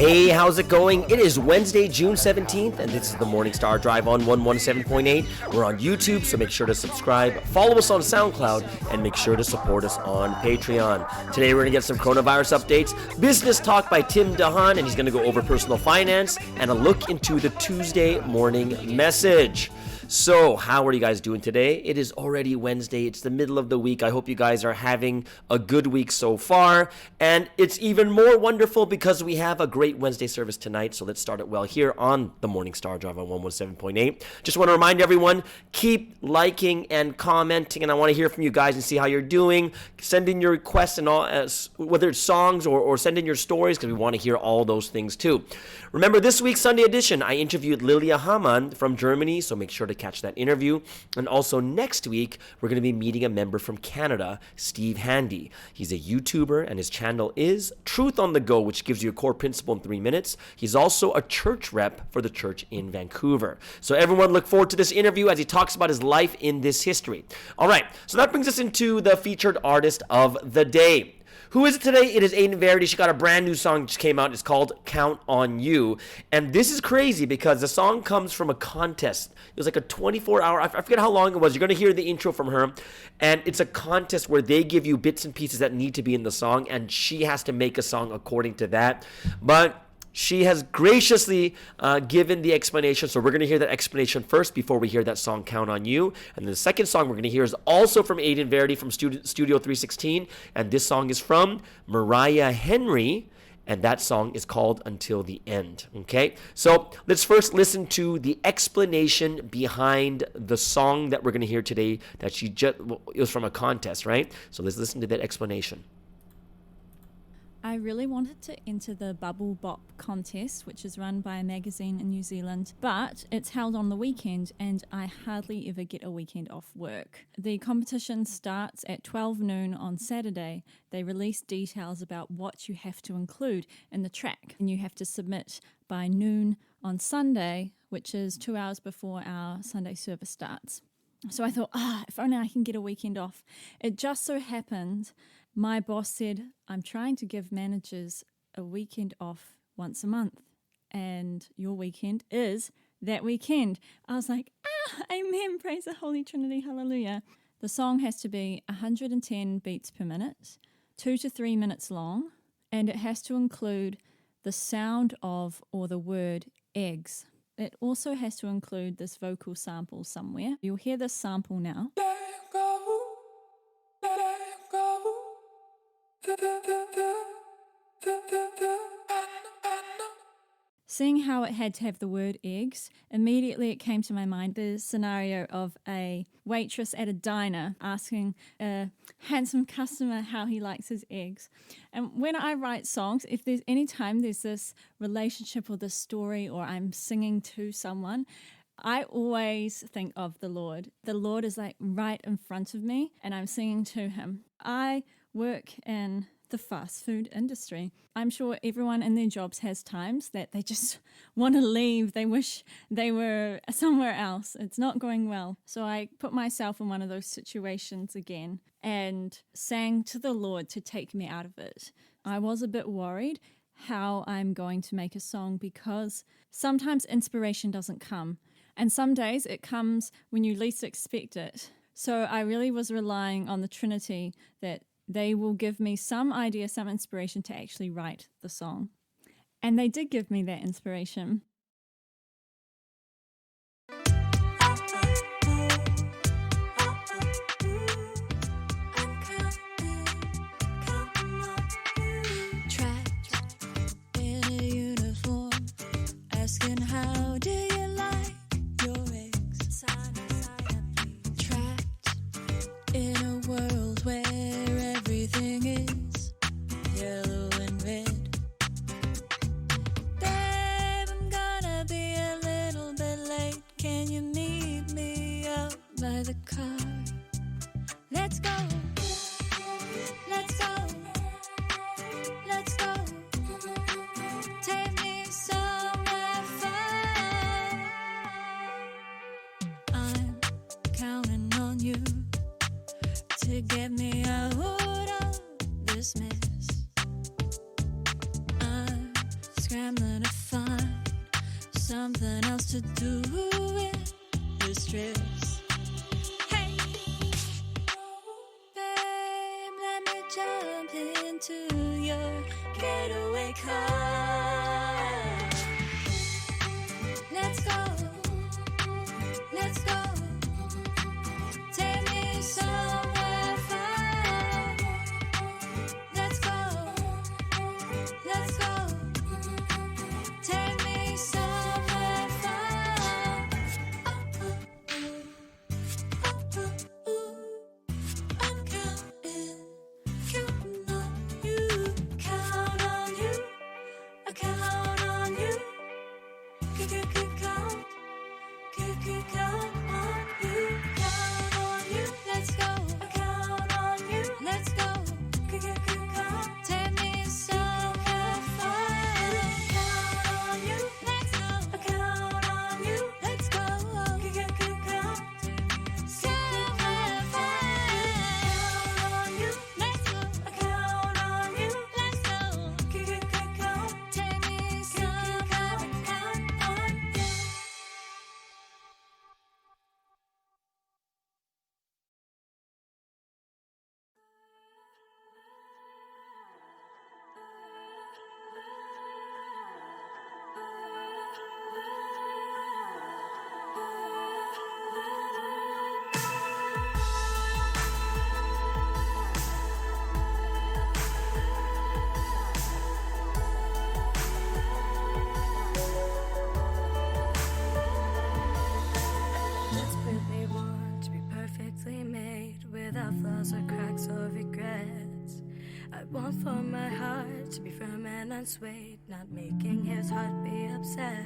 Hey, how's it going? It is Wednesday, June 17th, and this is the Morning Star Drive on 117.8. We're on YouTube, so make sure to subscribe, follow us on SoundCloud, and make sure to support us on Patreon. Today, we're going to get some coronavirus updates, business talk by Tim DeHaan, and he's going to go over personal finance, and a look into the Tuesday morning message. So, how are you guys doing today? It is already Wednesday. It's the middle of the week. I hope you guys are having a good week so far. And it's even more wonderful because we have a great Wednesday service tonight. So let's start it well here on the Morning Star Drive on 117.8. Just want to remind everyone, keep liking and commenting. And I want to hear from you guys and see how you're doing. Send in your requests and all, whether it's songs or send in your stories, because we want to hear all those things too. Remember, this week's Sunday edition, I interviewed Lilia Hamann from Germany. So make sure to catch that interview. And also next week, we're going to be meeting a member from Canada, Steve Handy. He's a YouTuber and his channel is Truth on the Go, which gives you a core principle in 3 minutes. He's also a church rep for the church in Vancouver. So everyone look forward to this interview as he talks about his life in this history. All right, so that brings us into the featured artist of the day. Who is it today? It is Aiden Verity. She got a brand new song that just came out. It's called Count on You. And this is crazy because the song comes from a contest. It was like a 24-hour, I forget how long it was. You're going to hear the intro from her. And it's a contest where they give you bits and pieces that need to be in the song. And she has to make a song according to that. But she has graciously given the explanation. So we're going to hear that explanation first before we hear that song, Count on You. And the second song we're going to hear is also from Aiden Verity from Studio 316. And this song is from Mariah Henry. And that song is called Until the End. Okay, so let's first listen to the explanation behind the song that we're going to hear today. That it was from a contest, right? So let's listen to that explanation. I really wanted to enter the Bubble Bop contest, which is run by a magazine in New Zealand, but it's held on the weekend and I hardly ever get a weekend off work. The competition starts at 12 noon on Saturday. They release details about what you have to include in the track, and you have to submit by noon on Sunday, which is 2 hours before our Sunday service starts. So I thought, if only I can get a weekend off. It just so happened my boss said, I'm trying to give managers a weekend off once a month, and your weekend is that weekend. I was like, amen, praise the Holy Trinity, hallelujah. The song has to be 110 beats per minute, 2 to 3 minutes long, and it has to include the sound of or the word eggs. It also has to include this vocal sample somewhere. You'll hear this sample now. Seeing how it had to have the word eggs, immediately it came to my mind the scenario of a waitress at a diner asking a handsome customer how he likes his eggs. And when I write songs, if there's any time there's this relationship or this story or I'm singing to someone, I always think of the Lord. The Lord is like right in front of me and I'm singing to him. I work in the fast food industry. I'm sure everyone in their jobs has times that they just want to leave. They wish they were somewhere else. It's not going well. So I put myself in one of those situations again and sang to the Lord to take me out of it. I was a bit worried how I'm going to make a song because sometimes inspiration doesn't come. And some days it comes when you least expect it. So I really was relying on the Trinity that they will give me some idea, some inspiration to actually write the song. And they did give me that inspiration. Trapped in a uniform, asking how do you like your eggs? Trapped in a world where everything is yellow and red. Babe, I'm gonna be a little bit late. Can you meet me up by the car? Let's go. Let's go. Let's go. Take me somewhere far. I'm counting on you to get me out of this mess. I'm scrambling something else to do with the stress. Hey, babe, let me jump into your getaway car. Let's go, let's go. Take me somewhere far. Let's go, let's go. Take me somewhere far. I'm counting on you, count on you, I count on you. Count on you, count on you. Let's go, count on you. Let's go, take me somewhere far. Count on you, let's go, count on you. Let's go, somewhere far. Count on you, let's go, count on you. Let's go, take me somewhere on you. Desperately want to be perfectly made without flaws or cracks or regrets. I want for my heart to be firm and unswayed, not making his heart be upset.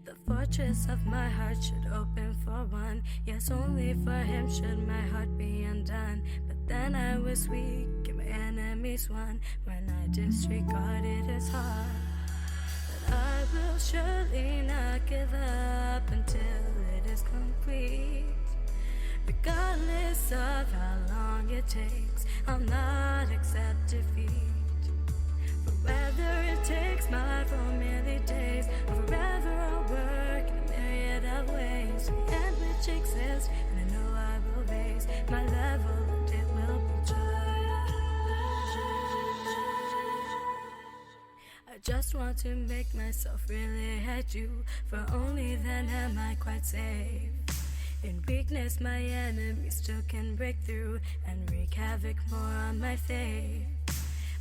The fortress of my heart should open for one. Yes, only for him should my heart be undone. But then I was weak and my enemies won when I disregarded his heart. But I will surely not give up until it is complete. Regardless of how long it takes, I'll not accept defeat. For whether it takes my 4 merely days, or forever I'll work in a myriad of ways. The end which exists, and I know I will raise my level, and it will be joy. I just want to make myself really hate you, for only then am I quite safe. In weakness, my enemies still can break through and wreak havoc more on my faith.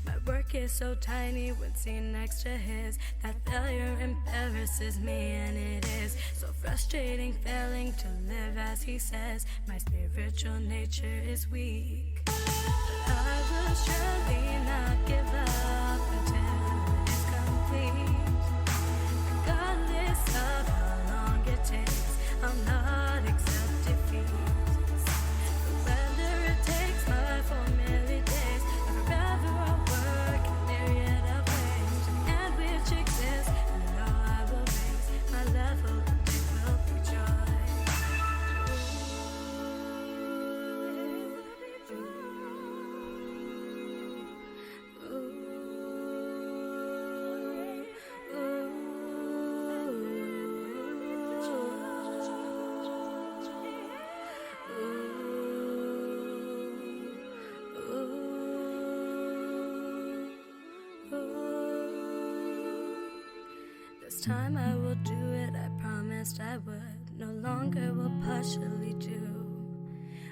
My work is so tiny when seen next to his, that failure embarrasses me, and it is so frustrating failing to live as he says. My spiritual nature is weak. I will surely not give up until it is complete. Regardless of how long it takes, I'll not accept defeat. Whether it takes my 4 merely days, or forever I'll work in a myriad of ways. And which exists, and I know I will raise my level, and it will be joy. This time I will do it, I promised I would. No longer will partially do.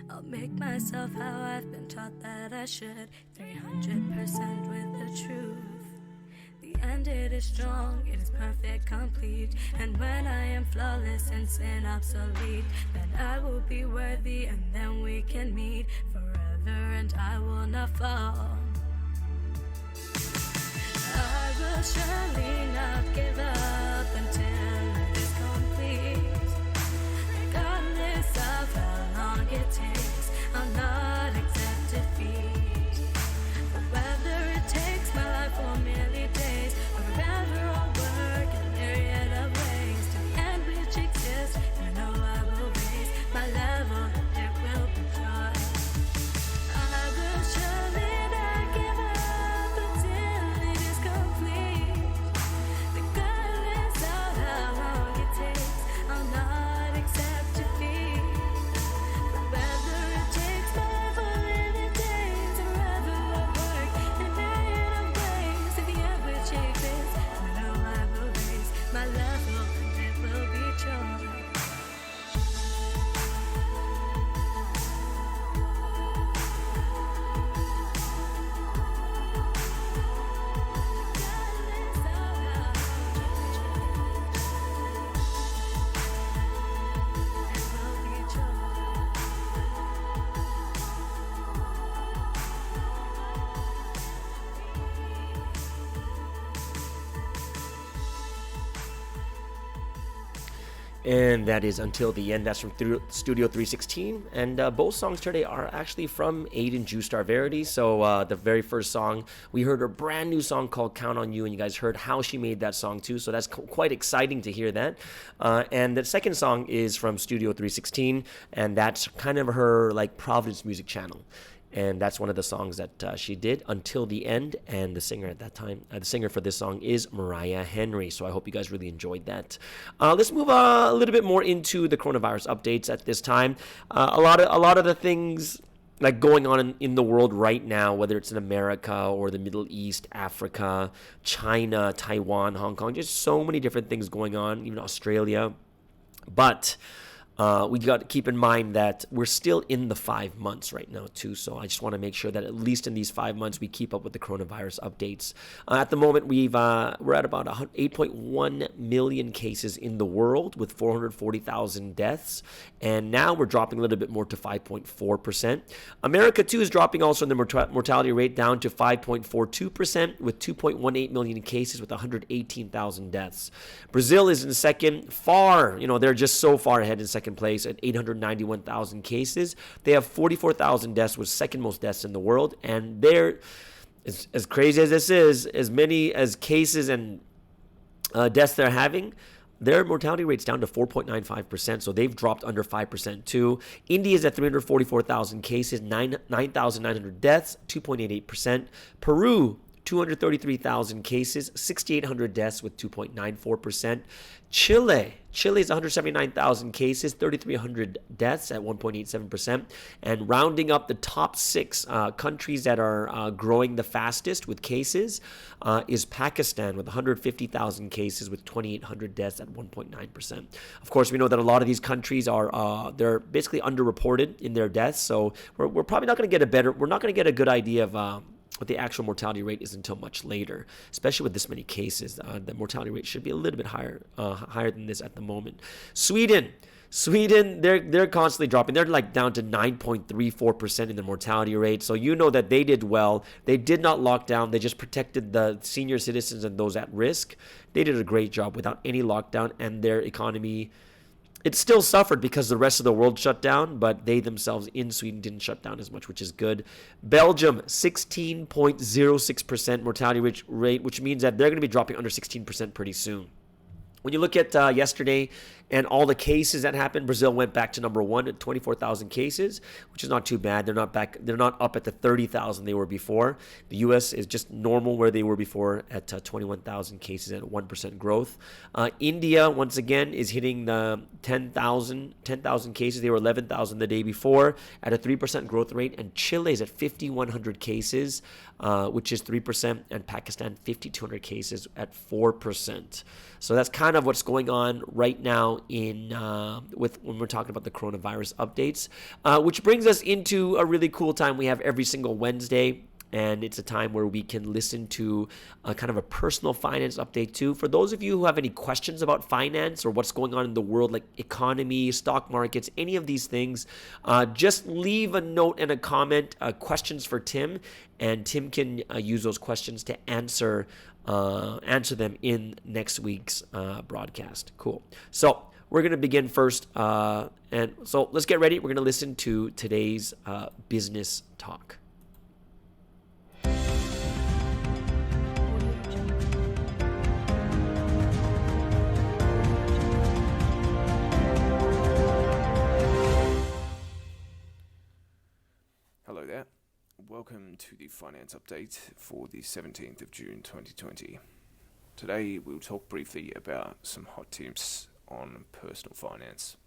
I'll make myself how I've been taught that I should, 300% with the truth. The end, it is strong, it is perfect, complete. And when I am flawless and sin obsolete, then I will be worthy, and then we can meet forever, and I will not fall. I will surely not give up until it is complete. Regardless of how long it takes, I'll not accept defeat. But whether it takes my life or merely days, or forever I'll work in a myriad of ways to the end which exists, and I know I will raise my level, and it will be joy. I will surely not give up until it is complete. Regardless And that is Until the End. That's from Studio 316. And both songs today are actually from Aiden Juice Verity. So the very first song, we heard her brand new song called Count on You, and you guys heard how she made that song too. So that's quite exciting to hear that. And the second song is from Studio 316, and that's kind of her like Providence music channel. And that's one of the songs that she did, Until the End. And the singer at that time, the singer for this song is Mariah Henry. So I hope you guys really enjoyed that. Let's move a little bit more into the coronavirus updates at this time. A lot of the things like going on in the world right now, whether it's in America or the Middle East, Africa, China, Taiwan, Hong Kong, just so many different things going on, even Australia. But we got to keep in mind that we're still in the 5 months right now too. So I just want to make sure that at least in these 5 months we keep up with the coronavirus updates. At the moment we're at about 8.1 million cases in the world with 440,000 deaths, and now we're dropping a little bit more to 5.4%. America too is dropping also in the mortality rate down to 5.42% with 2.18 million cases with 118,000 deaths. Brazil is in second, they're just so far ahead in second place at 891,000 cases. They have 44,000 deaths, with second most deaths in the world. And they're, as crazy as this is, as many as cases and deaths they're having, their mortality rate's down to 4.95%, so they've dropped under 5% too. India's at 344,000 cases, 9,900 deaths, 2.88%. Peru, 233,000 cases, 6,800 deaths with 2.94%. Chile's 179,000 cases, 3,300 deaths at 1.87%. And rounding up the top six countries that are growing the fastest with cases is Pakistan with 150,000 cases with 2,800 deaths at 1.9%. Of course, we know that a lot of these countries they're basically underreported in their deaths, so we're probably not going to get a good idea of what the actual mortality rate is until much later, especially with this many cases. The mortality rate should be a little bit higher than this at the moment. Sweden, they're constantly dropping. They're like down to 9.34% in the mortality rate. So you know that they did well. They did not lock down. They just protected the senior citizens and those at risk. They did a great job without any lockdown, and their economy, it still suffered because the rest of the world shut down, but they themselves in Sweden didn't shut down as much, which is good. Belgium, 16.06% mortality rate, which means that they're going to be dropping under 16% pretty soon. When you look at yesterday and all the cases that happened, Brazil went back to number one at 24,000 cases, which is not too bad. They're not up at the 30,000 they were before. The U.S. is just normal where they were before at 21,000 cases at 1% growth. India, once again, is hitting the 10,000 cases. They were 11,000 the day before at a 3% growth rate. And Chile is at 5,100 cases, which is 3%, and Pakistan 5,200 cases at 4%. So that's kind of what's going on right now when we're talking about the coronavirus updates, which brings us into a really cool time we have every single Wednesday. And it's a time where we can listen to kind of a personal finance update too. For those of you who have any questions about finance or what's going on in the world, like economy, stock markets, any of these things, just leave a note and a comment, questions for Tim, and Tim can use those questions to answer them in next week's broadcast. Cool. So we're going to begin first. And so let's get ready. We're going to listen to today's business talk. Hello there. Welcome to the finance update for the 17th of June 2020. Today we'll talk briefly about some hot tips on personal finance.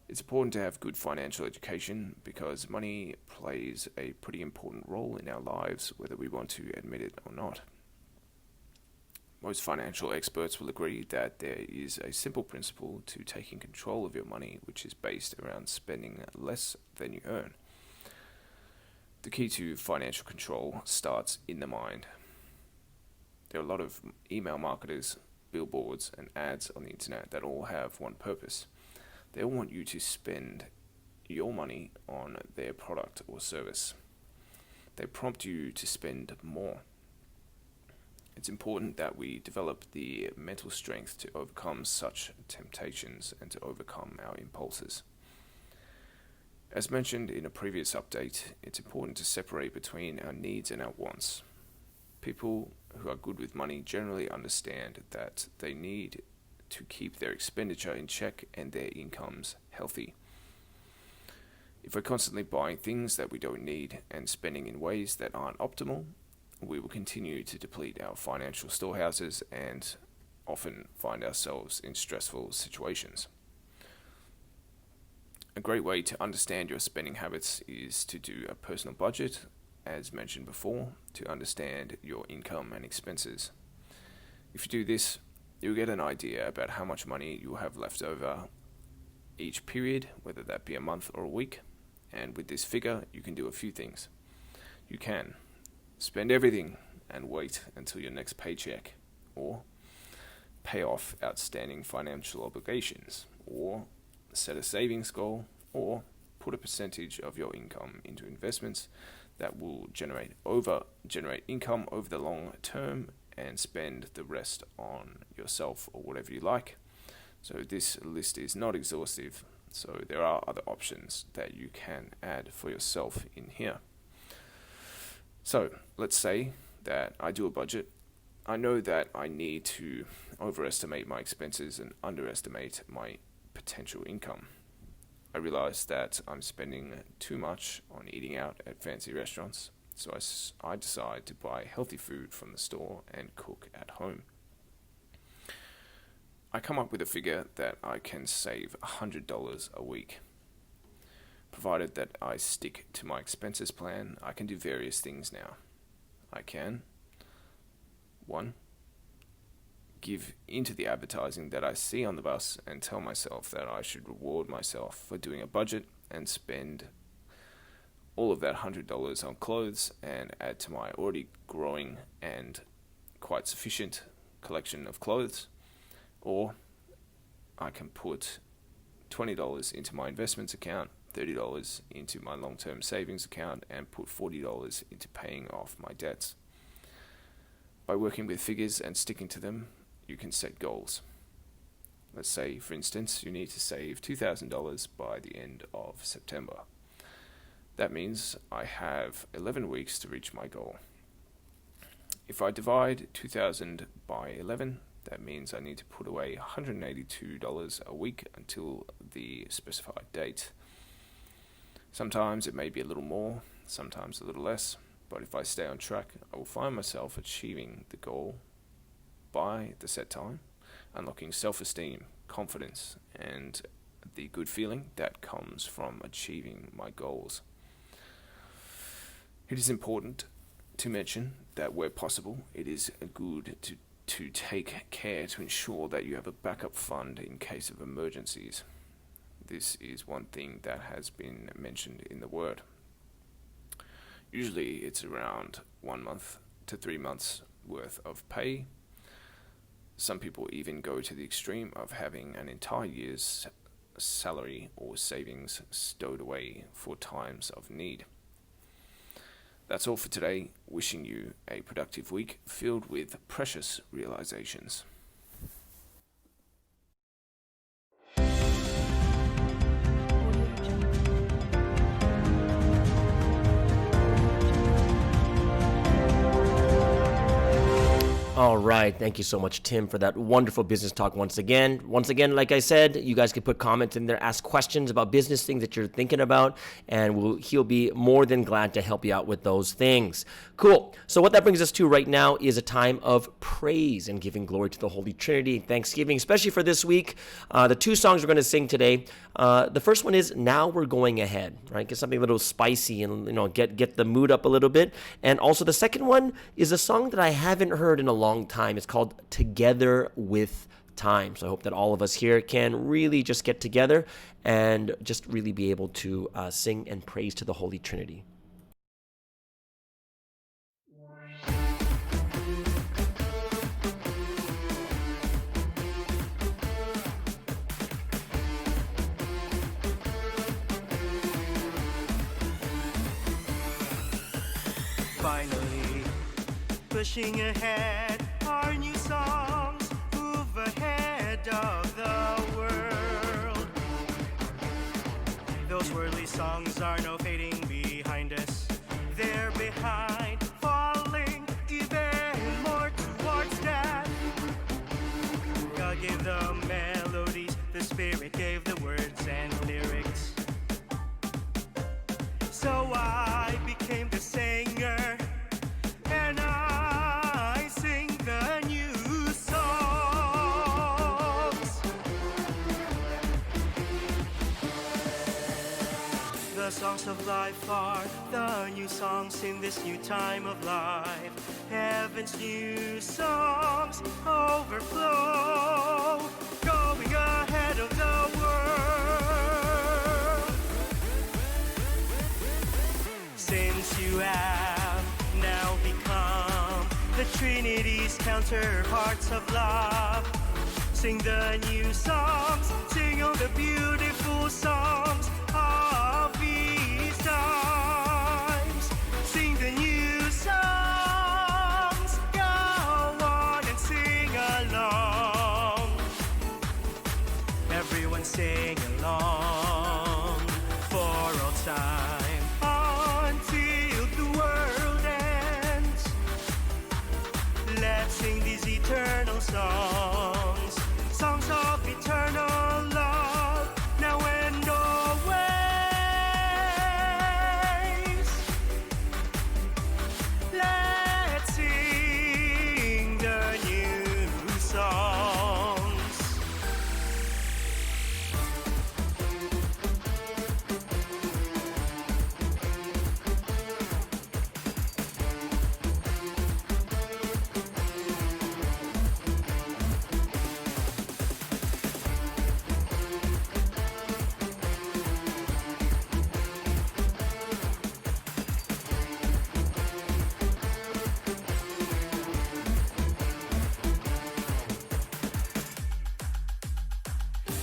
It's important to have good financial education because money plays a pretty important role in our lives, whether we want to admit it or not. Most financial experts will agree that there is a simple principle to taking control of your money, which is based around spending less than you earn. The key to financial control starts in the mind. There are a lot of email marketers, billboards, and ads on the internet that all have one purpose. They all want you to spend your money on their product or service. They prompt you to spend more. It's important that we develop the mental strength to overcome such temptations and to overcome our impulses. As mentioned in a previous update, it's important to separate between our needs and our wants. People who are good with money generally understand that they need to keep their expenditure in check and their incomes healthy. If we're constantly buying things that we don't need and spending in ways that aren't optimal, we will continue to deplete our financial storehouses and often find ourselves in stressful situations. A great way to understand your spending habits is to do a personal budget, as mentioned before, to understand your income and expenses. If you do this, you'll get an idea about how much money you'll have left over each period, whether that be a month or a week. And with this figure, you can do a few things. You can spend everything and wait until your next paycheck, or pay off outstanding financial obligations, or set a savings goal, or put a percentage of your income into investments that will generate income over the long term, and spend the rest on yourself or whatever you like. So this list is not exhaustive, so there are other options that you can add for yourself in here. So let's say that I do a budget. I know that I need to overestimate my expenses and underestimate my potential income. I realize that I'm spending too much on eating out at fancy restaurants, so I decide to buy healthy food from the store and cook at home. I come up with a figure that I can save $100 a week. Provided that I stick to my expenses plan, I can do various things now. I can 1. Give into the advertising that I see on the bus and tell myself that I should reward myself for doing a budget and spend all of that $100 on clothes and add to my already growing and quite sufficient collection of clothes. Or I can put $20 into my investments account, $30 into my long-term savings account, and put $40 into paying off my debts. By working with figures and sticking to them, you can set goals. Let's say, for instance, you need to save $2,000 by the end of September. That means I have 11 weeks to reach my goal. If I divide 2,000 by 11, that means I need to put away $182 a week until the specified date. Sometimes it may be a little more, sometimes a little less, but if I stay on track, I will find myself achieving the goal by the set time, unlocking self-esteem, confidence, and the good feeling that comes from achieving my goals. It is important to mention that where possible, it is good to take care to ensure that you have a backup fund in case of emergencies. This is one thing that has been mentioned in the Word. Usually it's around 1 month to 3 months worth of pay. Some people even go to the extreme of having an entire year's salary or savings stowed away for times of need. That's all for today. Wishing you a productive week filled with precious realizations. All right. Thank you so much, Tim, for that wonderful business talk once again. Once again, like I said, you guys can put comments in there, ask questions about business things that you're thinking about, and he'll be more than glad to help you out with those things. Cool. So what that brings us to right now is a time of praise and giving glory to the Holy Trinity, Thanksgiving, especially for this week. The 2 songs we're going to sing today, the first one is Now We're Going Ahead, right? Get something a little spicy and, get the mood up a little bit. And also the second one is a song that I haven't heard in a long time. It's called Together with Time. So I hope that all of us here can really just get together and just really be able to sing and praise to the Holy Trinity. Finally, pushing ahead Those worldly songs are now fading behind us. They're behind, falling even more towards death. God gave the melodies, the Spirit gave the words and lyrics. So I became the singer, and I sing the new songs. The songs of life are the new songs in this new time of life. Heaven's new songs overflow, going ahead of the world. Since you have now become the Trinity's counterparts of love, sing the new songs, sing all the beautiful songs of these times. Sing the new songs, go on and sing along. Everyone sing along for all time, until the world ends. Let's sing these eternal songs, songs of eternal love, now and always. Let's sing the new songs.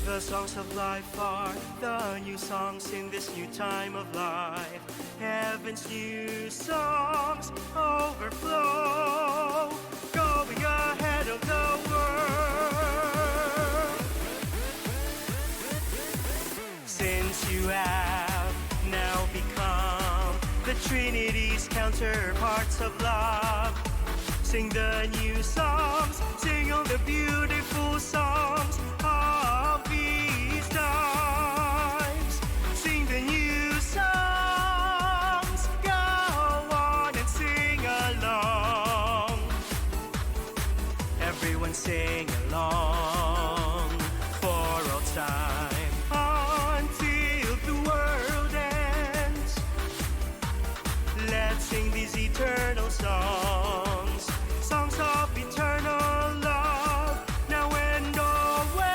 The songs of life are the new songs in this new time of life. Heaven's new songs overflow, going ahead of the world. Since you have now become the Trinity's counterparts of love, sing the new songs, sing all the beautiful songs of these times. Sing the new songs, go on and sing along. Everyone sing along for all time, until the world ends. Let's sing these eternal songs, songs of eternal love, now and always.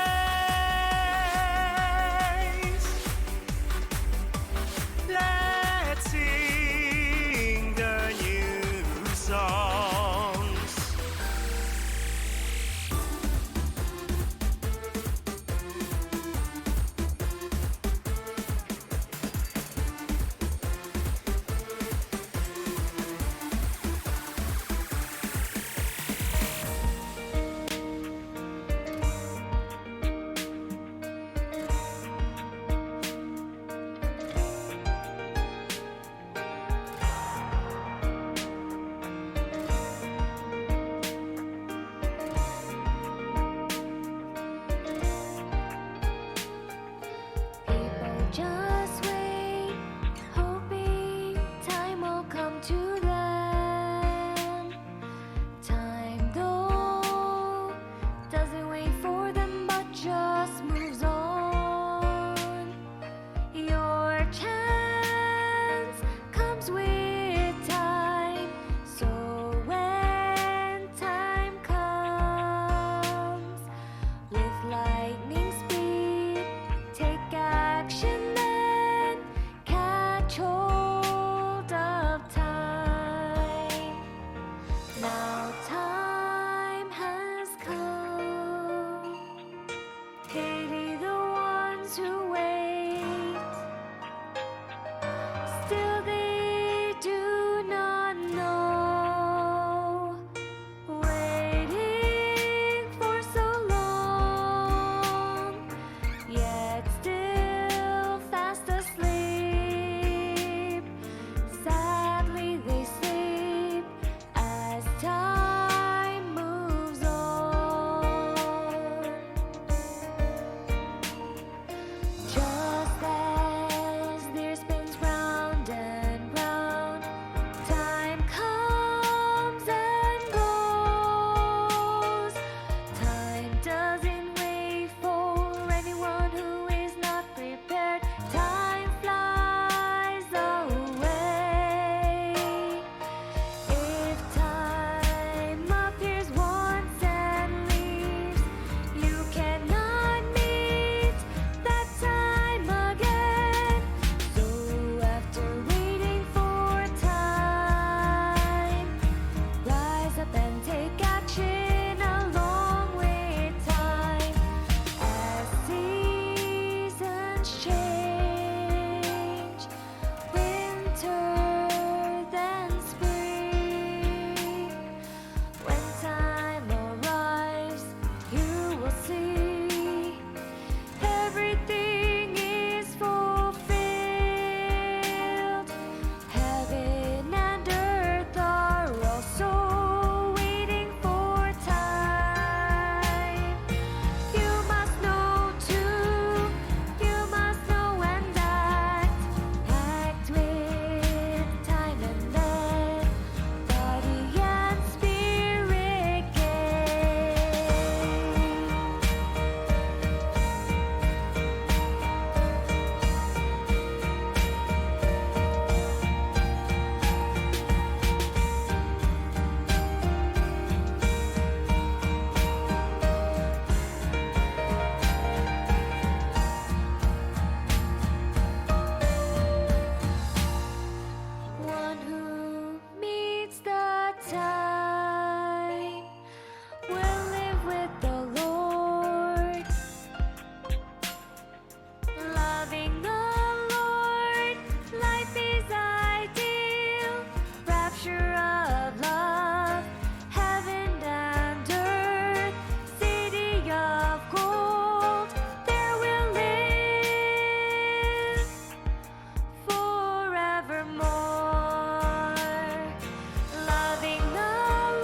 seasons change, winter then spring. When time arrives, you will see everything is fulfilled. Heaven and earth are also waiting for time. You must know too, you must know and act with time and let body and spirit gain. One who meets the time will live with the Lord, loving the Lord. Life is ideal, rapture of love, heaven and earth, city of gold. There will live forevermore. Loving the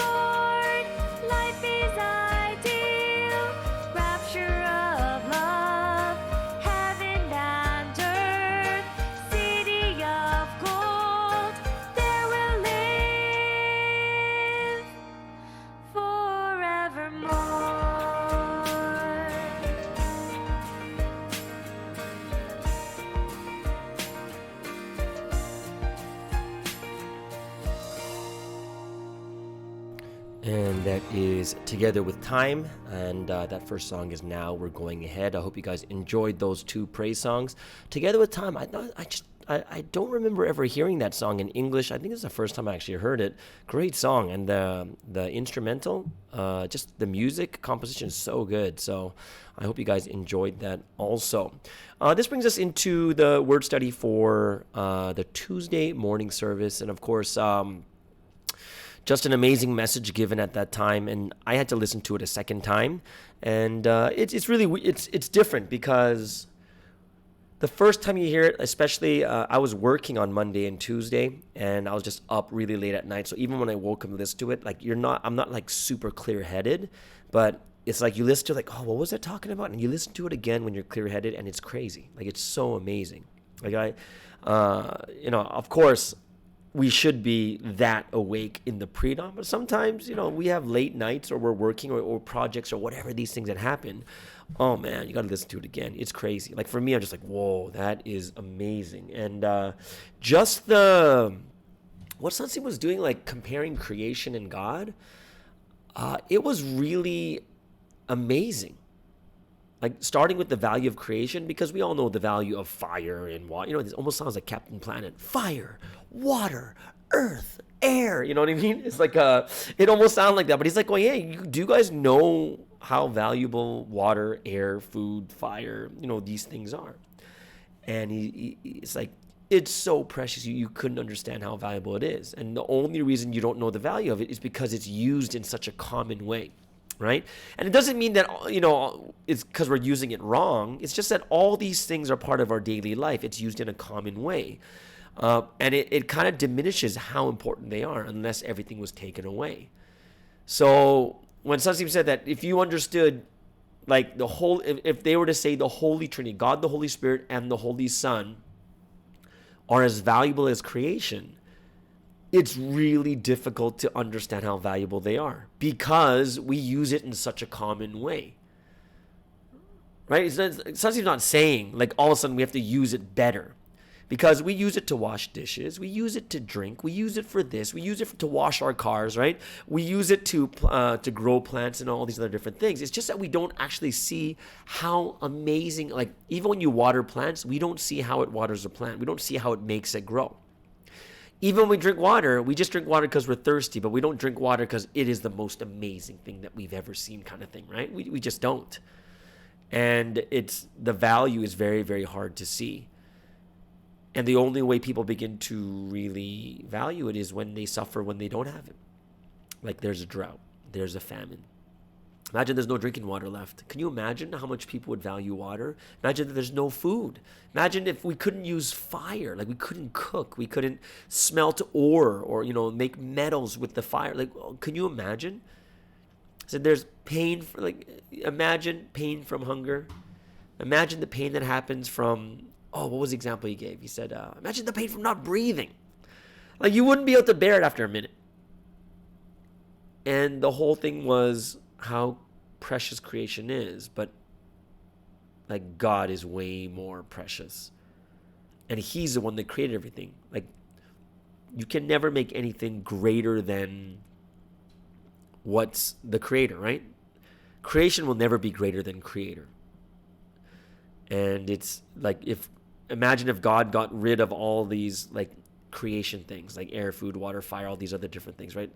Lord, life is ideal, rapture of love, heaven and earth, city of gold. There will live forevermore. And that is Together with Time. And that first song is Now We're Going Ahead. I hope you guys enjoyed those two praise songs. Together with Time, I don't remember ever hearing that song in English. I think it's the first time I actually heard it. Great song. And the instrumental, just the music composition is so good. So I hope you guys enjoyed that also. This brings us into the word study for the Tuesday morning service. And of course, just an amazing message given at that time, and I had to listen to it a second time, and it's really it's different because the first time you hear it, especially I was working on Monday and Tuesday, and I was just up really late at night. So even when I woke up and listened to it, like I'm not like super clear-headed, but it's like you listen to it, like, oh, what was I talking about? And you listen to it again when you're clear-headed, and it's crazy. Like, it's so amazing. Like of course, we should be that awake in the pre-dawn, but sometimes, we have late nights or we're working or projects or whatever these things that happen. Oh man, you got to listen to it again. It's crazy. Like for me, I'm just like, whoa, that is amazing. And just what Sansi was doing, like comparing creation and God, it was really amazing. Like starting with the value of creation, because we all know the value of fire and water. It almost sounds like Captain Planet. Fire, water, earth, air. You know what I mean? It's like it almost sounds like that. But he's like, well, hey, do you guys know how valuable water, air, food, fire, these things are? And it's like, it's so precious. You couldn't understand how valuable it is. And the only reason you don't know the value of it is because it's used in such a common way. Right? And it doesn't mean that, it's because we're using it wrong. It's just that all these things are part of our daily life. It's used in a common way. And it kind of diminishes how important they are unless everything was taken away. So when Sansim said that if you understood, like if they were to say the Holy Trinity, God, the Holy Spirit, and the Holy Son are as valuable as creation, it's really difficult to understand how valuable they are because we use it in such a common way. Right? It's not saying like all of a sudden we have to use it better, because we use it to wash dishes, we use it to drink, we use it for this, we use it to wash our cars, right? We use it to grow plants and all these other different things. It's just that we don't actually see how amazing, like even when you water plants, we don't see how it waters a plant. We don't see how it makes it grow. Even when we drink water, we just drink water because we're thirsty, but we don't drink water because it is the most amazing thing that we've ever seen, kind of thing, right? We just don't. And the value is very, very hard to see. And the only way people begin to really value it is when they suffer, when they don't have it. Like there's a drought, there's a famine. Imagine there's no drinking water left. Can you imagine how much people would value water? Imagine that there's no food. Imagine if we couldn't use fire, like we couldn't cook, we couldn't smelt ore or, make metals with the fire. Like, can you imagine? So there's pain, imagine pain from hunger. Imagine the pain that happens from, what was the example he gave? He said, imagine the pain from not breathing. Like you wouldn't be able to bear it after a minute. And the whole thing was how precious creation is, but like God is way more precious. And he's the one that created everything. Like you can never make anything greater than what's the creator, right? Creation will never be greater than creator. And it's like imagine if God got rid of all these like creation things like air, food, water, fire, all these other different things, right?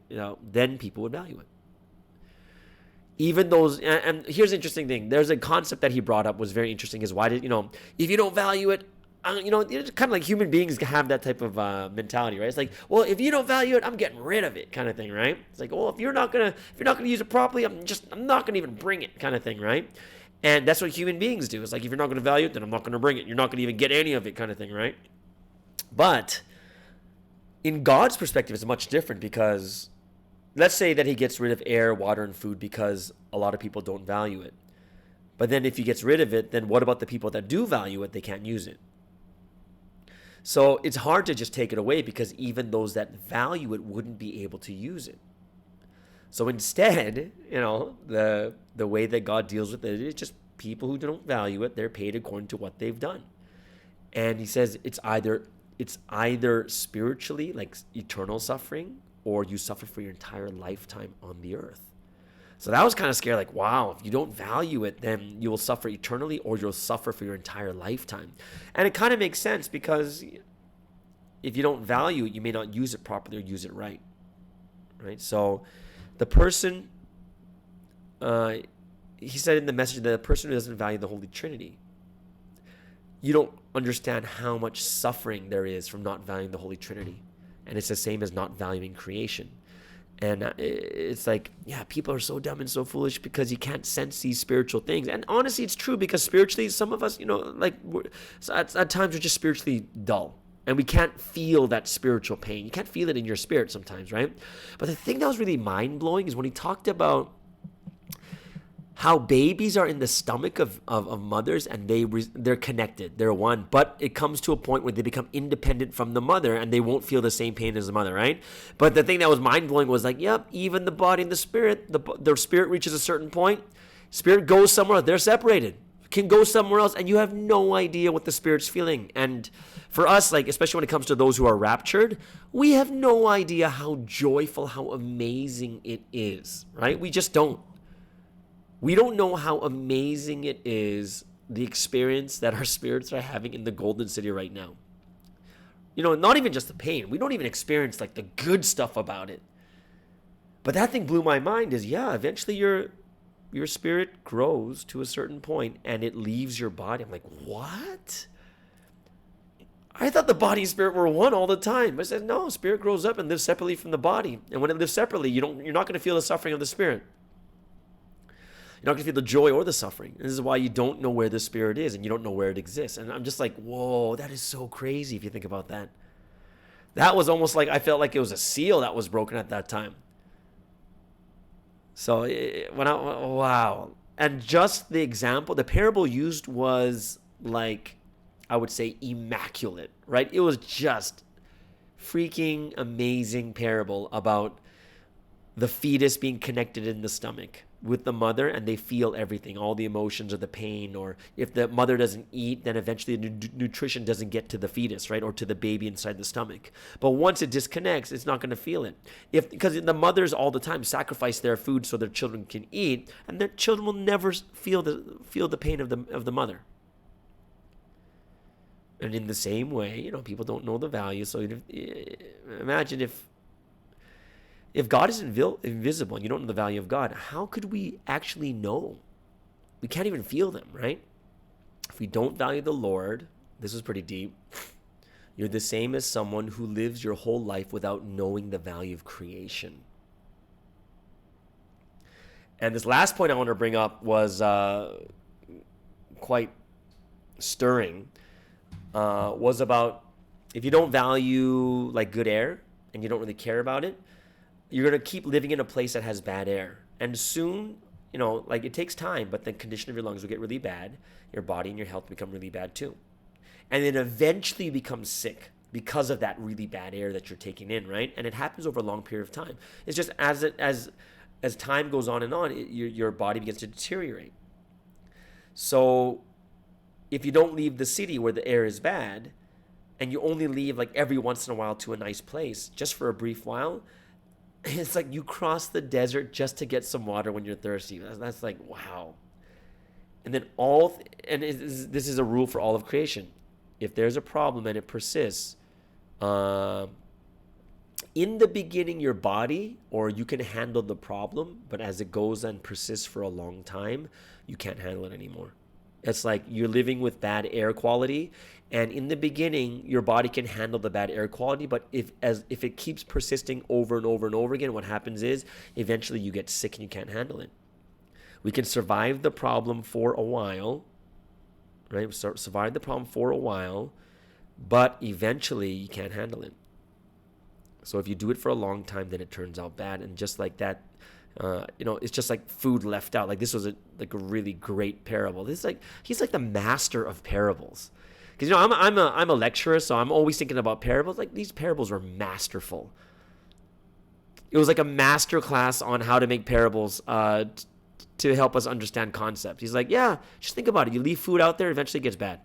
Then people would value it. Even those, and here's the interesting thing. There's a concept that he brought up was very interesting is why did, if you don't value it, it's kind of like human beings have that type of mentality, right? It's like, well, if you don't value it, I'm getting rid of it kind of thing, right? It's like, well, if you're not going to use it properly, I'm not going to even bring it kind of thing, right? And that's what human beings do. It's like, if you're not going to value it, then I'm not going to bring it. You're not going to even get any of it kind of thing, right? But in God's perspective, it's much different because let's say that he gets rid of air, water, and food because a lot of people don't value it. But then if he gets rid of it, then what about the people that do value it? They can't use it. So it's hard to just take it away because even those that value it wouldn't be able to use it. So instead, the way that God deals with it is just people who don't value it, they're paid according to what they've done. And he says it's either spiritually, like eternal suffering, or you suffer for your entire lifetime on the earth. So that was kind of scary, like, wow, if you don't value it, then you will suffer eternally or you'll suffer for your entire lifetime. And it kind of makes sense because if you don't value it, you may not use it properly or use it right. So the person, he said in the message that the person who doesn't value the Holy Trinity, you don't understand how much suffering there is from not valuing the Holy Trinity. And it's the same as not valuing creation. And it's like, yeah, people are so dumb and so foolish because you can't sense these spiritual things. And honestly, it's true because spiritually, some of us, at times we're just spiritually dull. And we can't feel that spiritual pain. You can't feel it in your spirit sometimes, right? But the thing that was really mind-blowing is when he talked about how babies are in the stomach of mothers and they're connected. They're one. But it comes to a point where they become independent from the mother and they won't feel the same pain as the mother, right? But the thing that was mind-blowing was like, yep, even the body and the spirit, the spirit reaches a certain point. Spirit goes somewhere. They're separated. Can go somewhere else and you have no idea what the spirit's feeling. And for us, like especially when it comes to those who are raptured, we have no idea how joyful, how amazing it is, right? We just don't. We don't know how amazing it is, the experience that our spirits are having in the Golden City right now. Not even just the pain. We don't even experience like the good stuff about it. But that thing blew my mind is, eventually your spirit grows to a certain point and it leaves your body. I'm like, what? I thought the body and spirit were one all the time. I said, no, spirit grows up and lives separately from the body. And when it lives separately, you're not going to feel the suffering of the spirit. You're not going to feel the joy or the suffering. This is why you don't know where the spirit is and you don't know where it exists. And I'm just like, whoa, that is so crazy if you think about that. That was almost like I felt like it was a seal that was broken at that time. So wow. And just the example, the parable used was like, I would say immaculate, right? It was just freaking amazing parable about the fetus being connected in the stomach with the mother and they feel everything, all the emotions of the pain, or if the mother doesn't eat, then eventually the nutrition doesn't get to the fetus, right? Or to the baby inside the stomach. But once it disconnects, it's not going to feel it. Because the mothers all the time sacrifice their food so their children can eat, and their children will never feel the pain of the mother. And in the same way, people don't know the value. So imagine if God is invisible and you don't know the value of God, how could we actually know we can't even feel them, right? If we don't value the Lord, this is pretty deep, you're the same as someone who lives your whole life without knowing the value of creation. And this last point I want to bring up was quite stirring, was about if you don't value like good air and you don't really care about it, you're going to keep living in a place that has bad air. And soon, like it takes time, but the condition of your lungs will get really bad. Your body and your health become really bad too. And then eventually you become sick because of that really bad air that you're taking in, right? And it happens over a long period of time. It's just as time goes on and on, your body begins to deteriorate. So if you don't leave the city where the air is bad, and you only leave like every once in a while to a nice place, just for a brief while, it's like you cross the desert just to get some water when you're thirsty. That's like, wow. And then this is a rule for all of creation. If there's a problem and it persists, in the beginning, your body, or you can handle the problem, but as it goes and persists for a long time, you can't handle it anymore. It's like you're living with bad air quality, and in the beginning, your body can handle the bad air quality, but if it keeps persisting over and over and over again, what happens is eventually you get sick and you can't handle it. We can survive the problem for a while, right? Survive the problem for a while, but eventually you can't handle it. So if you do it for a long time, then it turns out bad. And just like that, it's just like food left out. Like this was a really great parable. He's like the master of parables. Because I'm a lecturer, so I'm always thinking about parables. Like these parables were masterful. It was like a master class on how to make parables to help us understand concepts. He's like, yeah, just think about it. You leave food out there, eventually it gets bad.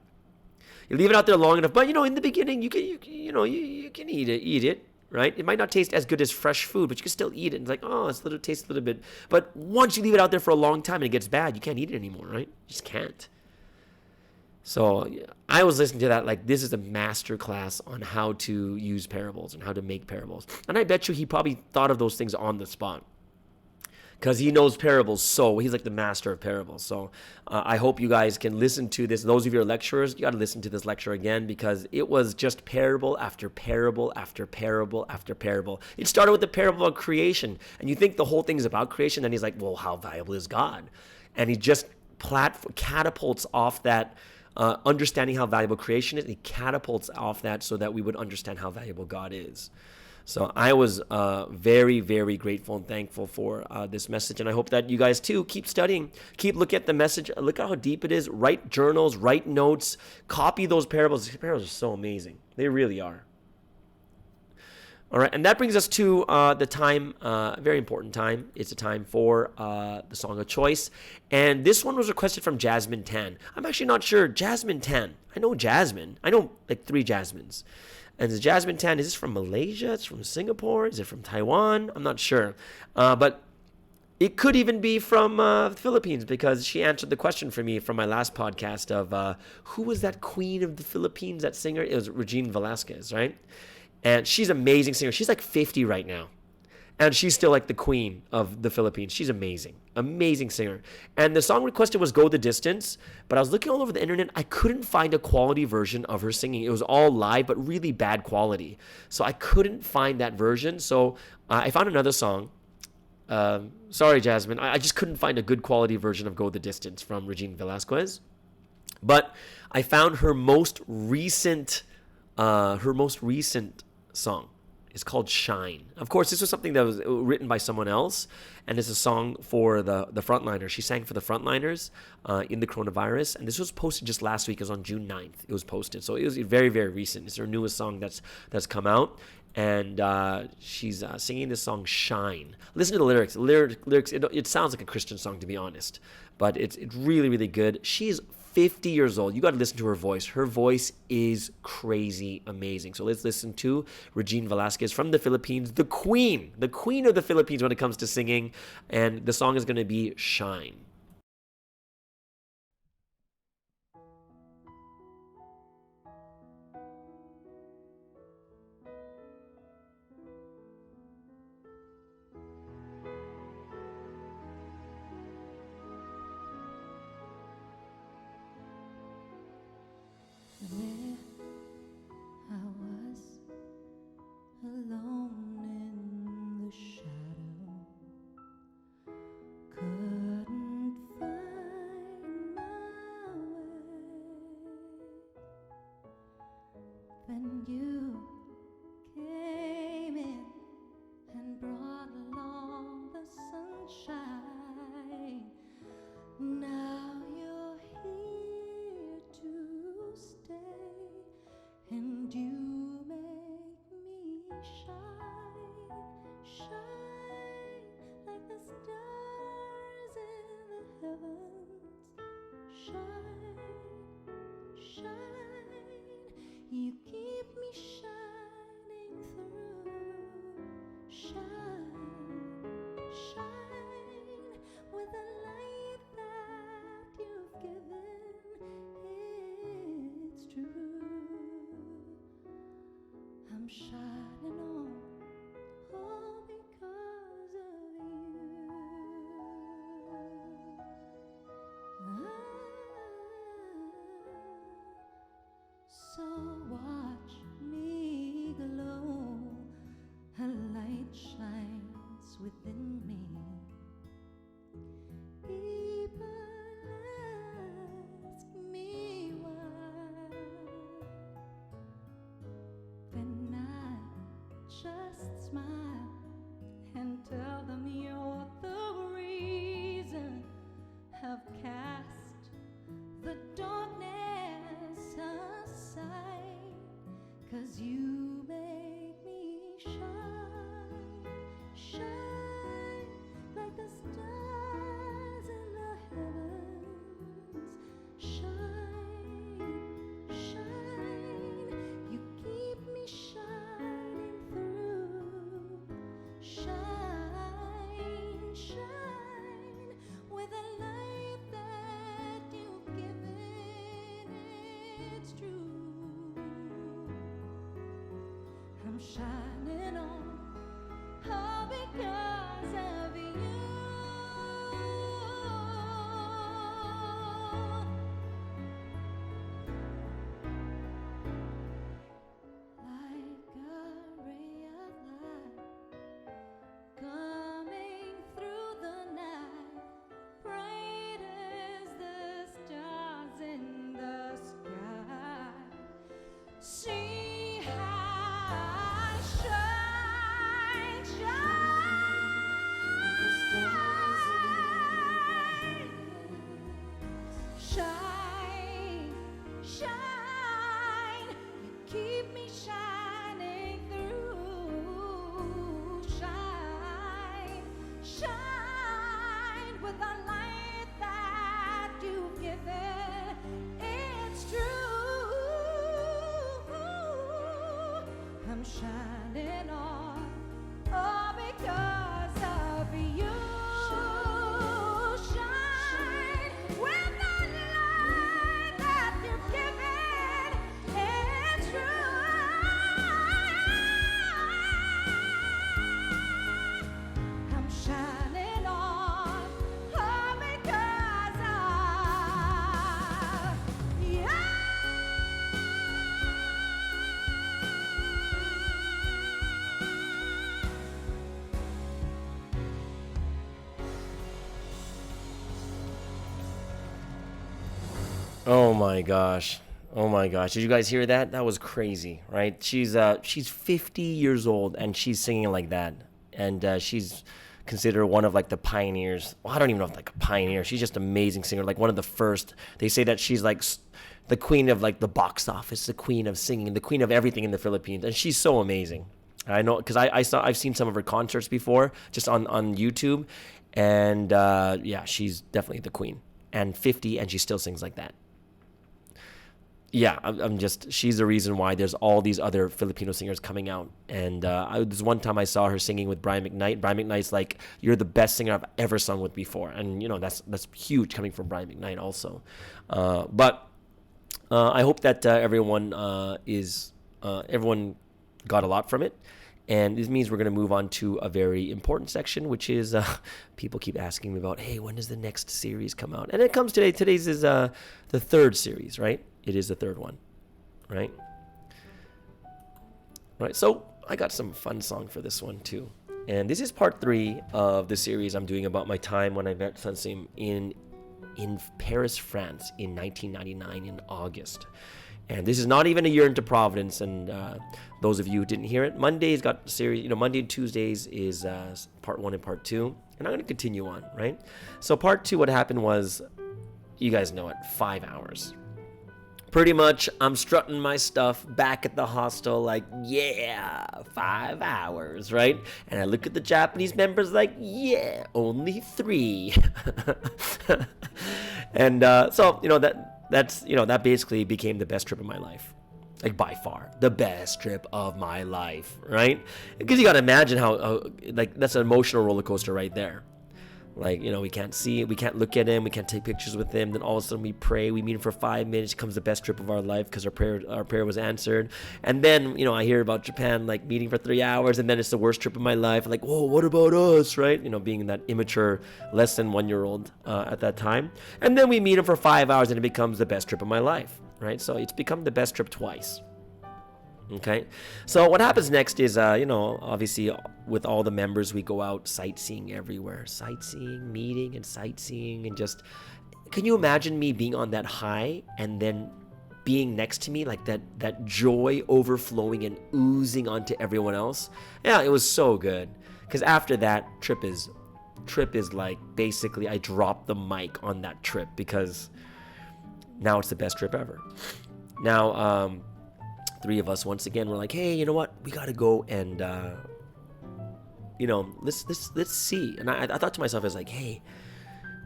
You leave it out there long enough, but in the beginning you can eat it. Right? It might not taste as good as fresh food, but you can still eat it. And it's like, oh, it tastes a little bit. But once you leave it out there for a long time and it gets bad, you can't eat it anymore, right? You just can't. So I was listening to that like this is a master class on how to use parables and how to make parables. And I bet you he probably thought of those things on the spot. Because he knows parables, so he's like the master of parables. So I hope you guys can listen to this. Those of you who are lecturers, you got to listen to this lecture again because it was just parable after parable after parable after parable. It started with the parable of creation, and you think the whole thing is about creation. Then he's like, well, how valuable is God? And he just catapults off that understanding how valuable creation is. He catapults off that so that we would understand how valuable God is. So I was very, very grateful and thankful for this message. And I hope that you guys, too, keep studying. Keep looking at the message. Look at how deep it is. Write journals. Write notes. Copy those parables. These parables are so amazing. They really are. All right. And that brings us to the time, a very important time. It's a time for the song of choice. And this one was requested from Jasmine 10. I'm actually not sure. Jasmine 10. I know Jasmine. I know like 3 Jasmines. And the Jasmine 10, is this from Malaysia? It's from Singapore? Is it from Taiwan? I'm not sure. But it could even be from the Philippines because she answered the question for me from my last podcast of who was that queen of the Philippines, that singer? It was Regine Velasquez, right? And she's an amazing singer. She's like 50 right now. And she's still like the queen of the Philippines. She's amazing. Amazing singer. And the song requested was Go the Distance. But I was looking all over the internet. I couldn't find a quality version of her singing. It was all live, but really bad quality. So I couldn't find that version. So I found another song. Sorry, Jasmine. I just couldn't find a good quality version of Go the Distance from Regine Velasquez. But I found her most recent song. It's called Shine. Of course, this was something that was written by someone else, and it's a song for the frontliners. She sang for the frontliners in the coronavirus, and this was posted just last week. It was on June 9th. It was posted, so it was very, very recent. It's her newest song that's come out, and she's singing this song Shine. Listen to the lyrics. The lyrics. It sounds like a Christian song, to be honest, but it's really, really good. She's 50 years old. You got to listen to her voice. Her voice is crazy amazing. So let's listen to Regine Velasquez from the Philippines, the queen of the Philippines when it comes to singing. And the song is going to be Shine. you came in and brought along the sunshine. Now you're here to stay, and you make me shine, shine like the stars in the heavens. Shine, shine, you keep me shining through. Shine, shine with the light that you've given. It's true. I'm shining on all because of you. So watch me glow. A light shines within me. People ask me why, then I just smile and tell them you're the reason. Have cast the darkness aside, 'cause you make me shine, shine like the stars in the heavens. Shine, shine, you keep me shining through. Shine, shine with a light that you've given. It's true. I'm shining on all because of you. Like a ray of light coming through the night, bright as the stars in the sky. See how I shine, shine, shine, you keep me shining through. Shine, shine with the light that you've given. It's true. I'm shining on all because of you. Shine with the light that you've given. It's true. I'm shining on all because of you. Oh my gosh. Oh my gosh. Did you guys hear that? That was crazy, right? She's 50 years old and she's singing like that. And she's considered one of like the pioneers. Well, I don't even know if like a pioneer. She's just an amazing singer, like one of the first. They say that she's like the queen of like the box office, the queen of singing, the queen of everything in the Philippines. And she's so amazing. I know because I've seen some of her concerts before just on YouTube. And yeah, she's definitely the queen. And 50 and she still sings like that. Yeah, she's the reason why there's all these other Filipino singers coming out. And there's one time I saw her singing with Brian McKnight. Brian McKnight's like, you're the best singer I've ever sung with before. And, you know, that's huge coming from Brian McKnight also. But I hope that everyone got a lot from it. And this means we're going to move on to a very important section, which is people keep asking me about, hey, when does the next series come out? And it comes today. Today's is the third series, right? It is the third one, right? Right. So I got some fun song for this one too. And this is part 3 of the series I'm doing about my time when I met Sunsim in in Paris, France in 1999 in August. And this is not even a year into Providence. And those of you who didn't hear it, Monday's got series, Monday and Tuesdays is part 1 and part 2. And I'm going to continue on, right? So part 2, what happened was, you guys know it, 5 hours. Pretty much, I'm strutting my stuff back at the hostel like, yeah, 5 hours, right? And I look at the Japanese members like, yeah, only 3. And so, that basically became the best trip of my life. Like, by far, the best trip of my life, right? Because you got to imagine how, that's an emotional roller coaster right there. Like, we can't see it, we can't look at him, we can't take pictures with him. Then all of a sudden we pray, we meet him for 5 minutes, it becomes the best trip of our life because our prayer was answered. And then, I hear about Japan, like, meeting for 3 hours, and then it's the worst trip of my life. Like, oh, what about us, right? Being that immature, less than 1-year-old at that time. And then we meet him for 5 hours, and it becomes the best trip of my life, right? So it's become the best trip twice. Okay, so what happens next is, obviously with all the members, we go out sightseeing everywhere. Sightseeing, meeting, and sightseeing, and just, can you imagine me being on that high and then being next to me, like that joy overflowing and oozing onto everyone else? Yeah, it was so good. Because after that, trip is like, basically, I dropped the mic on that trip because now it's the best trip ever. Now, 3 of us, once again, we're like, hey, you know what? We got to go and, let's see. And I thought to myself, I was like, hey,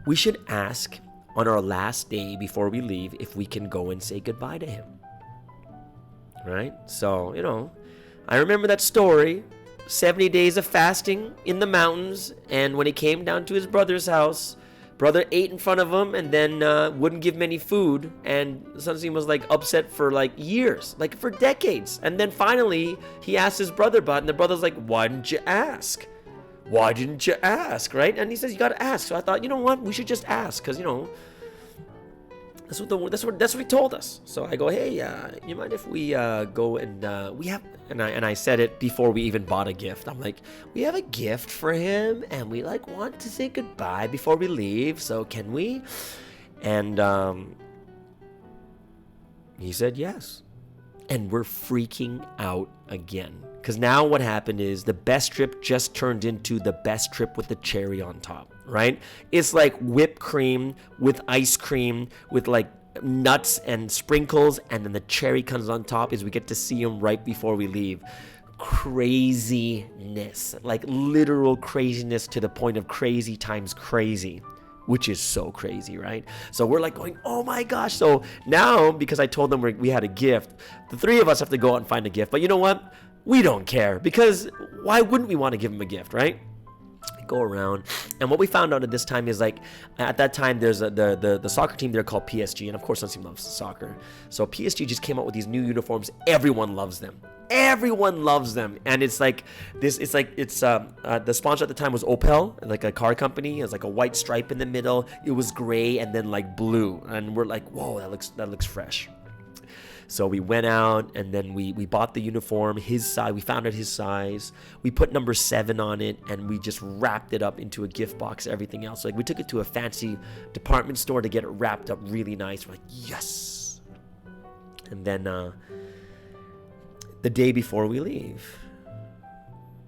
we should ask on our last day before we leave if we can go and say goodbye to him. Right? So, I remember that story, 70 days of fasting in the mountains. And when he came down to his brother's house, brother ate in front of him and then wouldn't give him any food. And Sunstein was like upset for like years, like for decades. And then finally he asked his brother about it, and the brother's like, why didn't you ask? Why didn't you ask, right? And he says, you got to ask. So I thought, you know what? We should just ask because, that's what he told us. So I go, hey, you mind if we go and we have, and I said it before we even bought a gift. I'm like, we have a gift for him, and we like want to say goodbye before we leave. So can we? And he said yes, and we're freaking out again. Because now what happened is the best trip just turned into the best trip with the cherry on top, right? It's like whipped cream with ice cream with like nuts and sprinkles, and then the cherry comes on top as we get to see him right before we leave. Craziness, like literal craziness to the point of crazy times crazy, which is so crazy, right? So we're like going, oh my gosh. So now, because I told them we had a gift, the 3 of us have to go out and find a gift. But you know what? We don't care, because why wouldn't we want to give him a gift, right? Go around, and what we found out at this time is, like, at that time there's the soccer team there called PSG, and of course Sunstein loves soccer. So PSG just came out with these new uniforms. Everyone loves them. And it's like this. It's like the sponsor at the time was Opel, like a car company. It was like a white stripe in the middle. It was gray and then like blue, and we're like, whoa, that looks fresh. So we went out, and then we bought the uniform, his size. We found out his size. We put number 7 on it, and we just wrapped it up into a gift box, everything else. Like, we took it to a fancy department store to get it wrapped up really nice. We're like, yes. And then the day before we leave,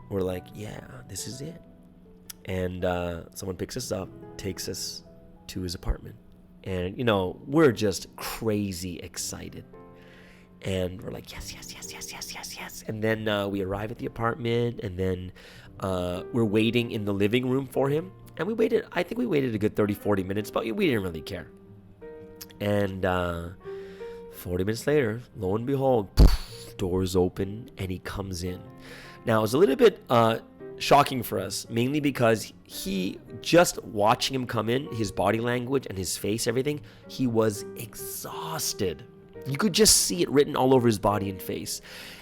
we're like, yeah, this is it. And someone picks us up, takes us to his apartment. And, we're just crazy excited. And we're like, yes. And then we arrive at the apartment, and then we're waiting in the living room for him. And I think we waited a good 30, 40 minutes, but we didn't really care. And 40 minutes later, lo and behold, doors open, and he comes in. Now, it was a little bit shocking for us, mainly because he, just watching him come in, his body language and his face, everything, he was exhausted. You could just see it written all over his body and face.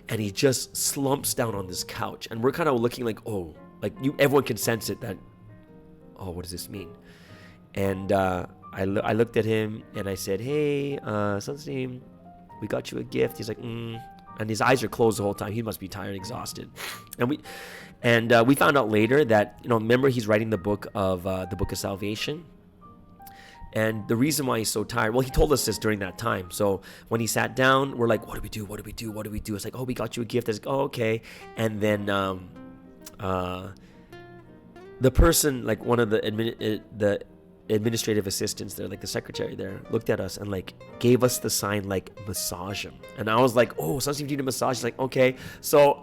And he just slumps down on this couch. And we're kind of looking like, oh, like everyone can sense it that, oh, what does this mean? And I looked at him and I said, hey, Sunstein, we got you a gift. He's like, And his eyes are closed the whole time. He must be tired, exhausted. And we found out later that, remember he's writing the book of Salvation. And the reason why he's so tired, well, he told us this during that time. So when he sat down, we're like, what do we do? What do we do? What do we do? It's like, oh, we got you a gift. It's like, oh, okay. And then the person, like one of the administrative assistants there, like the secretary there, looked at us and like gave us the sign, like, massage him. And I was like, oh, sometimes you need a massage. He's like, okay. So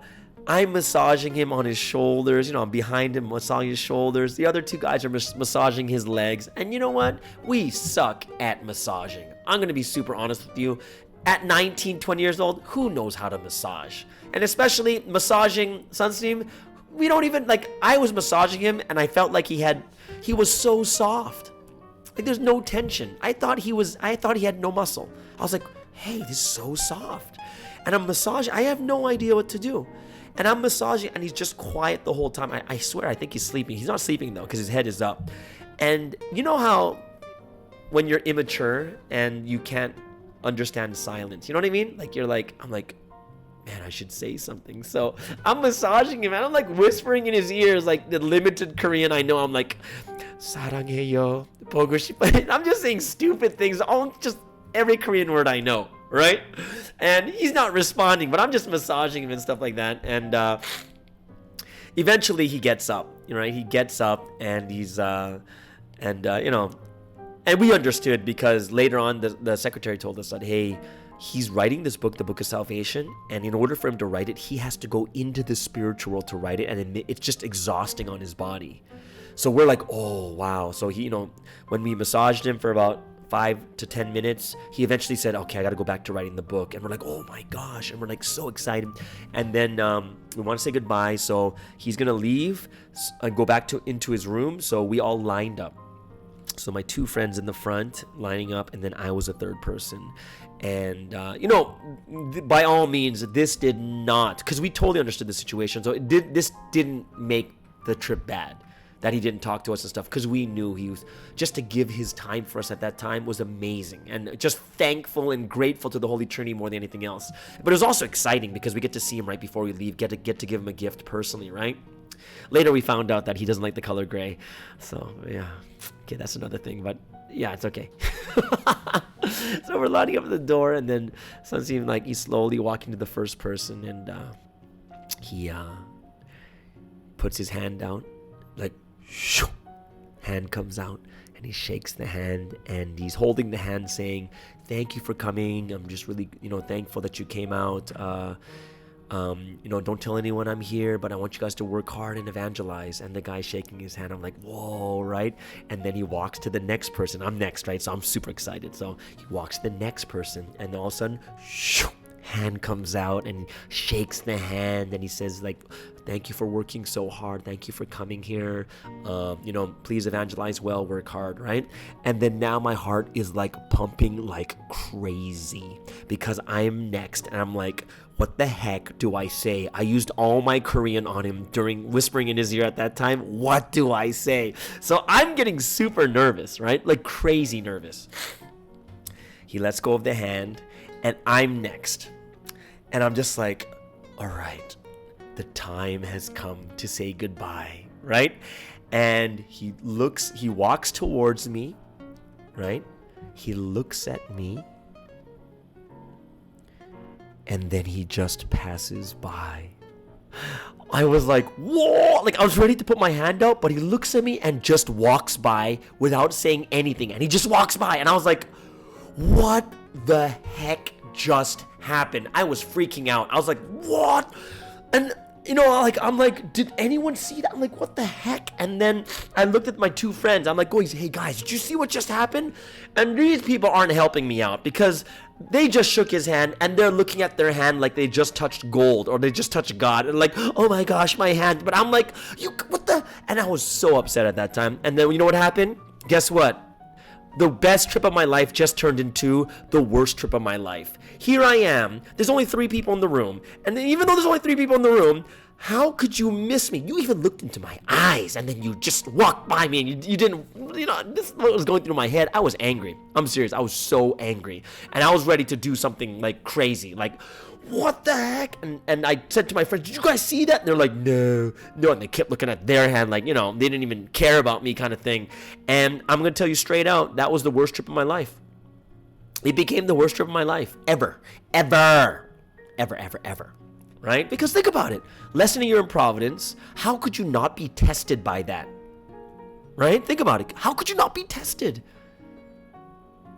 I'm massaging him on his shoulders. I'm behind him, massaging his shoulders. The other two guys are massaging his legs. And you know what? We suck at massaging. I'm going to be super honest with you. At 19, 20 years old, who knows how to massage? And especially massaging Sunsteam, we don't even, like, I was massaging him and I felt like he was so soft. Like, there's no tension. I thought he had no muscle. I was like, hey, this is so soft. And I'm massaging. I have no idea what to do. And I'm massaging, and he's just quiet the whole time. I swear, I think he's sleeping. He's not sleeping, though, because his head is up. And you know how when you're immature and you can't understand silence, you know what I mean? Like, I'm like, man, I should say something. So I'm massaging him, and I'm like whispering in his ears, like the limited Korean I know. I'm like, 사랑해요, 보고 싶어요. I'm just saying stupid things. Just every Korean word I know. Right? And he's not responding, but I'm just massaging him and stuff like that. And eventually he gets up, right? He gets up and he's, and we understood because later on the secretary told us that, hey, he's writing this book, the Book of Salvation, and in order for him to write it, he has to go into the spiritual world to write it, and it's just exhausting on his body. So we're like, oh, wow. So he, when we massaged him for about 5 to 10 minutes, he eventually said, okay, I got to go back to writing the book. And we're like, oh my gosh. And we're like so excited. And then we want to say goodbye. So he's going to leave and go back into his room. So we all lined up. So my two friends in the front lining up, and then I was a third person. And, by all means, this did not, because we totally understood the situation. So this didn't make the trip bad, that he didn't talk to us and stuff, because we knew he was, just to give his time for us at that time was amazing, and just thankful and grateful to the Holy Trinity more than anything else. But it was also exciting because we get to see him right before we leave, get to give him a gift personally, right? Later we found out that he doesn't like the color gray, so yeah, okay, that's another thing, but yeah, it's okay. So we're lining up at the door, and then Sunsteam, like, he's slowly walking to the first person, and he puts his hand down, like, shoo, hand comes out, and he shakes the hand, and he's holding the hand saying, thank you for coming. I'm just really, thankful that you came out. Don't tell anyone I'm here, but I want you guys to work hard and evangelize. And the guy shaking his hand, I'm like, whoa, right? And then he walks to the next person. I'm next, right? So I'm super excited. So he walks to the next person, and all of a sudden, shoo, hand comes out, and shakes the hand, and he says, like, thank you for working so hard, thank you for coming here, please evangelize well, work hard, right? And then now my heart is like pumping like crazy because I'm next, and I'm like, what the heck do I say? I used all my Korean on him during whispering in his ear at that time. What do I say? So I'm getting super nervous, right? Like crazy nervous. He lets go of the hand, and I'm next. And I'm just like, all right, the time has come to say goodbye, right? And he walks towards me, right? He looks at me, and then he just passes by. I was like, whoa! Like, I was ready to put my hand out, but he looks at me and just walks by without saying anything. And he just walks by, and I was like, what the heck just happened? I was freaking out. I was like, what? And I'm like, did anyone see that? I'm like, what the heck? And then I looked at my two friends. I'm like, hey guys, did you see what just happened? And these people aren't helping me out because they just shook his hand, and they're looking at their hand like they just touched gold or they just touched God, and like, oh my gosh, my hand. But I'm like, what the? And I was so upset at that time. And then you know what happened? Guess what? The best trip of my life just turned into the worst trip of my life. Here I am. There's only 3 people in the room. And even though there's only 3 people in the room, How could you miss me? You even looked into my eyes and then you just walked by me and you didn't, this is what was going through my head. I was angry. I'm serious. I was so angry. And I was ready to do something like crazy. Like, what the heck? And I said to my friends, did you guys see that? And they're like, no. And they kept looking at their hand like, they didn't even care about me kind of thing. And I'm going to tell you straight out, that was the worst trip of my life. It became the worst trip of my life. Ever. Right? Because think about it. Less than a year in Providence, how could you not be tested by that? Right? Think about it. How could you not be tested?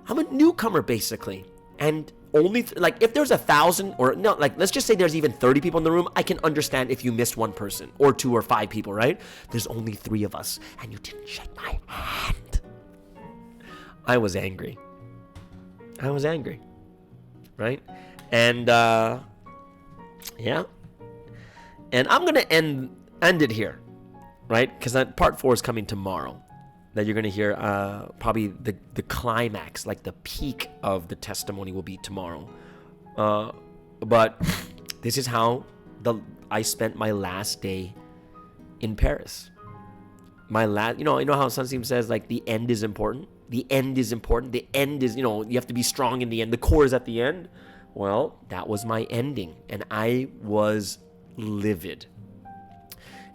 I'm a newcomer, basically. And only, if there's 1,000, or no, let's just say there's even 30 people in the room, I can understand if you missed one person, or 2 or 5 people, right? There's only 3 of us, and you didn't shake my hand. I was angry. Right? And, yeah. And I'm going to end it here, right? Because part 4 is coming tomorrow. That you're going to hear probably the climax, like the peak of the testimony will be tomorrow. But this is how I spent my last day in Paris. You know how Sunseam says, like, the end is important? The end is important. The end is, you have to be strong in the end. The core is at the end. Well, that was my ending, and I was livid.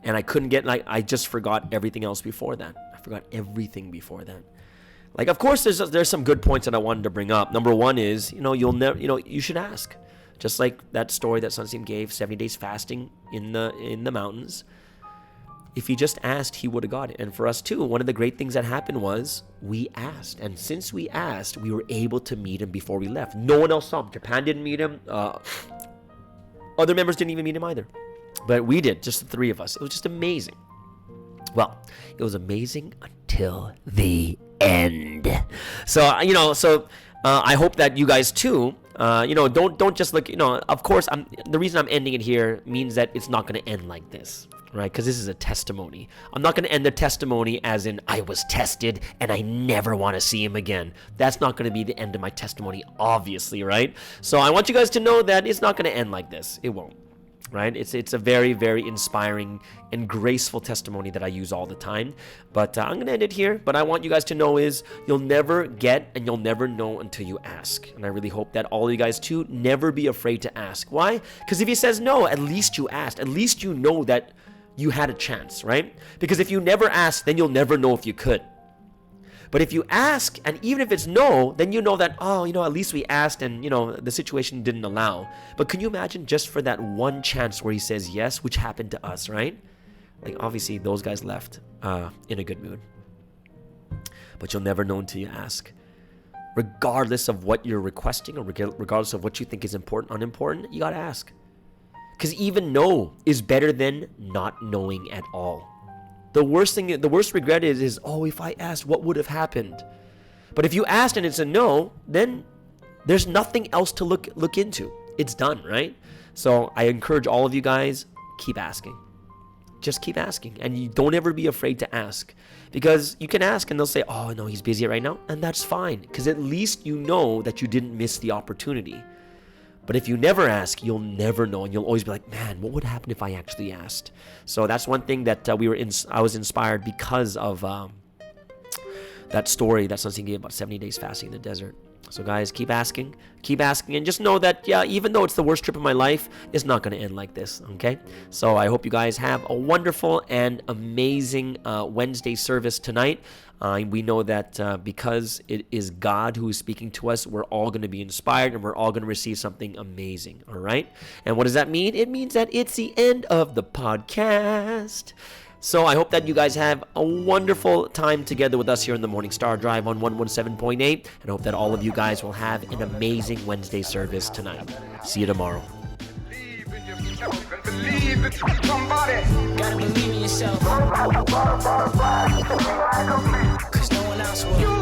And I couldn't I just forgot everything else before that. I forgot everything before that. Like, of course, there's some good points that I wanted to bring up. Number one is, you should ask. Just like that story that Sunseam gave, 70 days fasting in the mountains. If he just asked, he would have got it. And for us too, one of the great things that happened was we asked. And since we asked, we were able to meet him before we left. No one else saw him. Japan didn't meet him. Other members didn't even meet him either. But we did, just the 3 of us. It was just amazing. Well, it was amazing until the end. So, I hope that you guys too, don't just look, of course, the reason I'm ending it here means that it's not going to end like this. Right, because this is a testimony. I'm not going to end the testimony as in I was tested and I never want to see him again. That's not going to be the end of my testimony, obviously, right? So I want you guys to know that it's not going to end like this. It won't, right? It's a very, very inspiring and graceful testimony that I use all the time. But I'm going to end it here. But I want you guys to know is you'll never get and you'll never know until you ask. And I really hope that all of you guys too never be afraid to ask. Why? Because if he says no, at least you asked. At least you know that you had a chance, right? Because if you never ask, then you'll never know if you could. But if you ask, and even if it's no, then you know that, at least we asked and, the situation didn't allow. But can you imagine just for that one chance where he says yes, which happened to us, right? Like, obviously, those guys left in a good mood. But you'll never know until you ask. Regardless of what you're requesting or regardless of what you think is important, unimportant, you got to ask. Because even no is better than not knowing at all. The worst regret is, if I asked, what would have happened? But if you asked and it's a no, then there's nothing else to look into. It's done, right? So I encourage all of you guys, keep asking. Just keep asking. And you don't ever be afraid to ask. Because you can ask and they'll say, oh, no, he's busy right now. And that's fine. Because at least you know that you didn't miss the opportunity. But if you never ask, you'll never know, and you'll always be like, man, what would happen if I actually asked? So that's one thing that I was inspired because of that story that Sunseam gave about 70 days fasting in the desert. So guys, keep asking, and just know that, even though it's the worst trip of my life, it's not going to end like this, okay? So I hope you guys have a wonderful and amazing Wednesday service tonight. We know that because it is God who is speaking to us, we're all going to be inspired and we're all going to receive something amazing, all right? And what does that mean? It means that it's the end of the podcast. So I hope that you guys have a wonderful time together with us here in the Morning Star Drive on 117.8. And I hope that all of you guys will have an amazing Wednesday service tonight. See you tomorrow. Gotta believe in yourself. Cause no one else will.